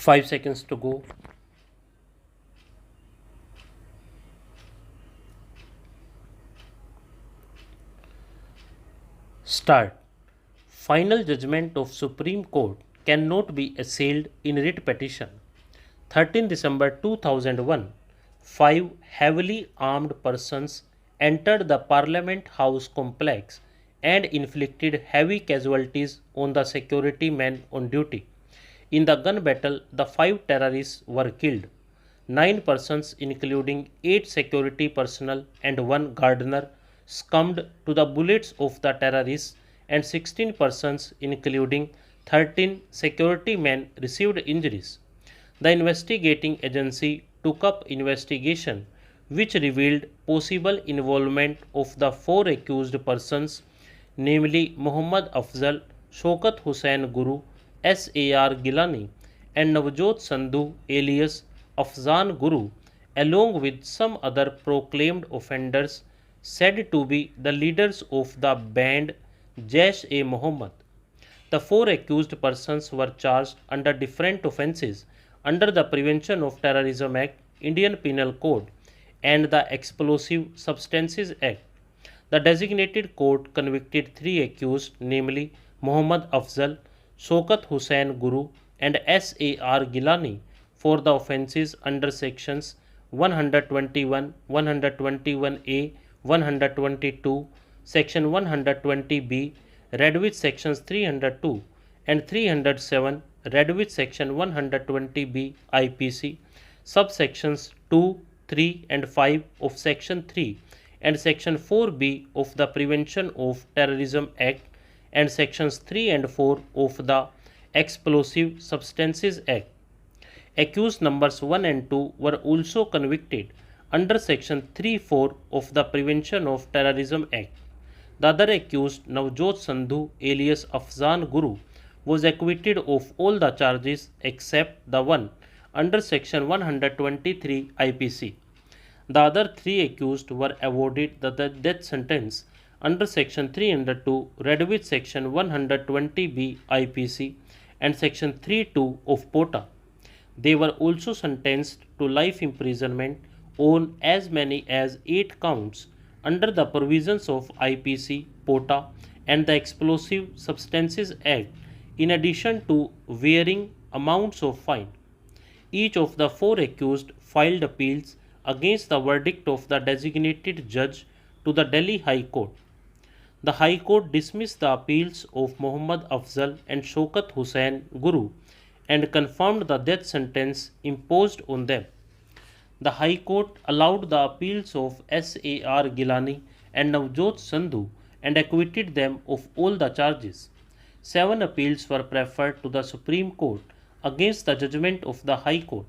5 seconds to go. Start. Final judgment of Supreme Court cannot be assailed in writ petition. 13 December 2001, 5 heavily armed persons entered the Parliament House complex and inflicted heavy casualties on the security men on duty. In the gun battle, the 5 terrorists were killed. 9 persons, including 8 security personnel and 1 gardener, succumbed to the bullets of the terrorists, and 16 persons, including 13 security men, received injuries. The investigating agency took up investigation which revealed possible involvement of the 4 accused persons, namely Muhammad Afzal, Shaukat Hussain Guru, S.A.R. Gilani, and Navjot Sandhu alias Afzan Guru, along with some other proclaimed offenders said to be the leaders of the band Jaish-e-Mohammed. The 4 accused persons were charged under different offences under the Prevention of Terrorism Act, Indian Penal Code, and the Explosive Substances Act. The designated court convicted 3 accused, namely Muhammad Afzal, Shaukat Hussain Guru, and S.A.R. Gilani, for the offences under sections 121, 121A, 122, section 120B, read with sections 302 and 307, read with section 120B IPC, subsections 2, 3 and 5 of section 3 and section 4B of the Prevention of Terrorism Act and sections 3 and 4 of the Explosive Substances Act. Accused numbers 1 and 2 were also convicted under section 3-4 of the Prevention of Terrorism Act. The other accused, Navjot Sandhu alias Afzan Guru, was acquitted of all the charges except the one under section 123 IPC. The other 3 accused were awarded the death sentence under section 302, read with section 120B IPC and section 32 of POTA. They were also sentenced to life imprisonment on as many as 8 counts under the provisions of IPC, POTA and the Explosive Substances Act, in addition to varying amounts of fine. Each of the 4 accused filed appeals against the verdict of the designated judge to the Delhi High Court. The High Court dismissed the appeals of Muhammad Afzal and Shaukat Hussain Guru and confirmed the death sentence imposed on them. The High Court allowed the appeals of S.A.R. Gilani and Navjot Sandhu and acquitted them of all the charges. 7 appeals were preferred to the Supreme Court against the judgment of the High Court.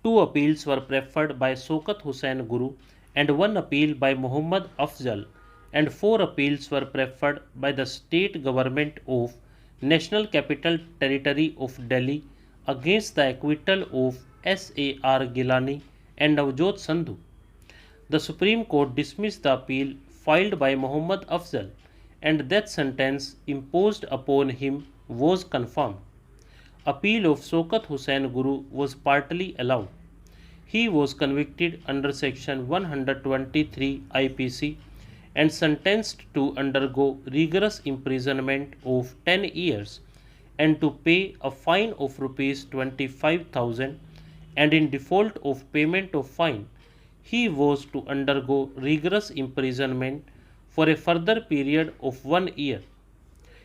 2 appeals were preferred by Shaukat Hussain Guru and 1 appeal by Muhammad Afzal, and 4 appeals were preferred by the state government of National Capital Territory of Delhi against the acquittal of S.A.R. Gilani and Navjot Sandhu. The Supreme Court dismissed the appeal filed by Muhammad Afzal, and death sentence imposed upon him was confirmed. Appeal of Shaukat Hussain Guru was partly allowed. He was convicted under section 123 IPC and sentenced to undergo rigorous imprisonment of 10 years and to pay a fine of rupees 25,000, and in default of payment of fine, he was to undergo rigorous imprisonment for a further period of 1 year.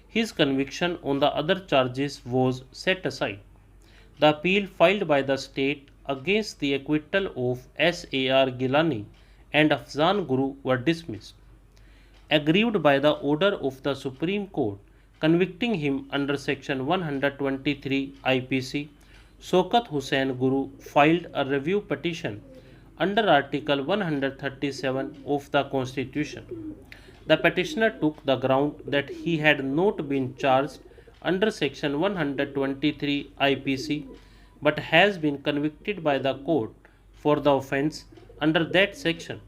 His conviction on the other charges was set aside. The appeal filed by the state against the acquittal of S.A.R. Gilani and Afzan Guru were dismissed. Aggrieved by the order of the Supreme Court convicting him under section 123 IPC, Shaukat Hussain Guru filed a review petition under Article 137 of the Constitution. The petitioner took the ground that he had not been charged under section 123 IPC but has been convicted by the court for the offence under that section.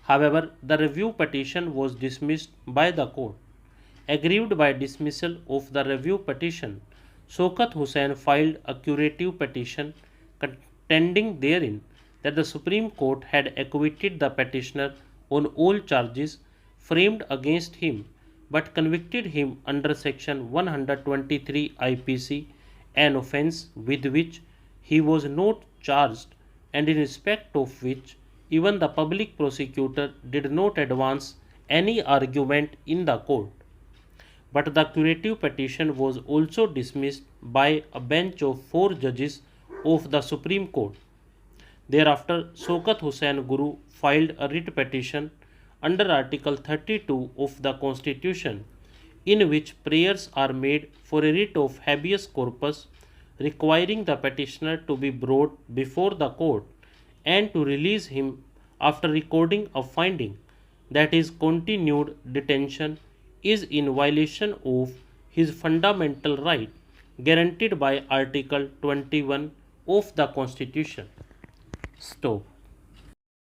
However, the review petition was dismissed by the court. Aggrieved by dismissal of the review petition, Shaukat Hussain filed a curative petition contending therein that the Supreme Court had acquitted the petitioner on all charges framed against him but convicted him under section 123 IPC, an offence with which he was not charged and in respect of which even the public prosecutor did not advance any argument in the court. But the curative petition was also dismissed by a bench of 4 judges of the Supreme Court. Thereafter, Shaukat Hussain Guru filed a writ petition under Article 32 of the Constitution, in which prayers are made for a writ of habeas corpus requiring the petitioner to be brought before the court and to release him after recording a finding that his continued detention is in violation of his fundamental right guaranteed by Article 21 of the Constitution. Stop.